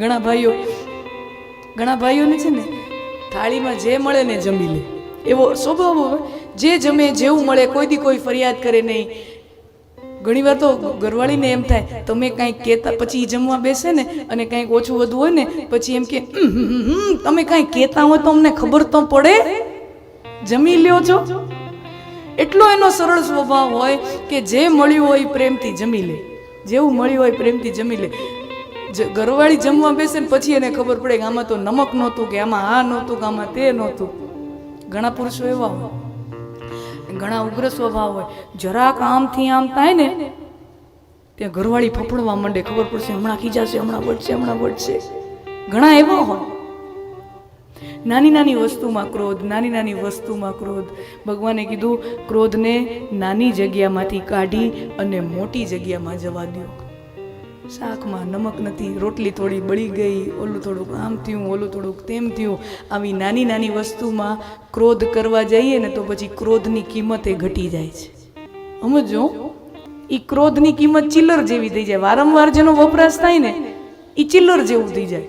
ઘણા ભાઈઓને છે ને થાળીમાં જે મળે ને જમી લે, એવો સ્વભાવ હોય. જે જમે જેવું મળે, કોઈ દી કોઈ ફરિયાદ કરે નહીં. ઘણીવાર તો ઘરવાળીને એમ થાય તમે કાંઈક કહેતા, પછી જમવા બેસે ને અને કાંઈક ઓછું વધુ હોય ને પછી એમ કે તમે કાંઈક કહેતા હોય તો અમને ખબર તો પડે, જમી લ્યો છો. એટલો એનો સરળ સ્વભાવ હોય કે જે મળ્યું હોય પ્રેમથી જમી લે, જેવું મળ્યું હોય પ્રેમથી જમી લે. ઘરવાળી જમવા બેસે ને પછી એને ખબર પડે કે આમાં તો નમક નહોતું, કે આમાં આ નહોતું, કે આમાં તે નહોતું. ઘણા પુરુષો એવા હોય, ઘણા ઉગ્ર સ્વભાવ હોય. જરાક આમથી આમ થાય ને ત્યાં ઘરવાળી ફફડવા માંડે, ખબર પડશે હમણાં ખીજાશે, હમણાં વળશે. ઘણા એવા હોય. નાની નાની વસ્તુમાં ક્રોધ, નાની નાની વસ્તુમાં ક્રોધ. ભગવાને કીધું ક્રોધને નાની જગ્યામાંથી કાઢી અને મોટી જગ્યામાં જવા દો. શાકમાં નમક નથી, રોટલી થોડી બળી ગઈ, ઓલું થોડુંક આમ થયું, ઓલું થોડુંક તેમ થયું. આવી નાની નાની વસ્તુમાં ક્રોધ કરવા જઈએ ને તો પછી ક્રોધની કિંમત એ ઘટી જાય છે. સમજો, એ ક્રોધની કિંમત ચિલ્લર જેવી થઈ જાય. વારંવાર જેનો વપરાશ થાય ને એ ચિલ્લર જેવું થઈ જાય.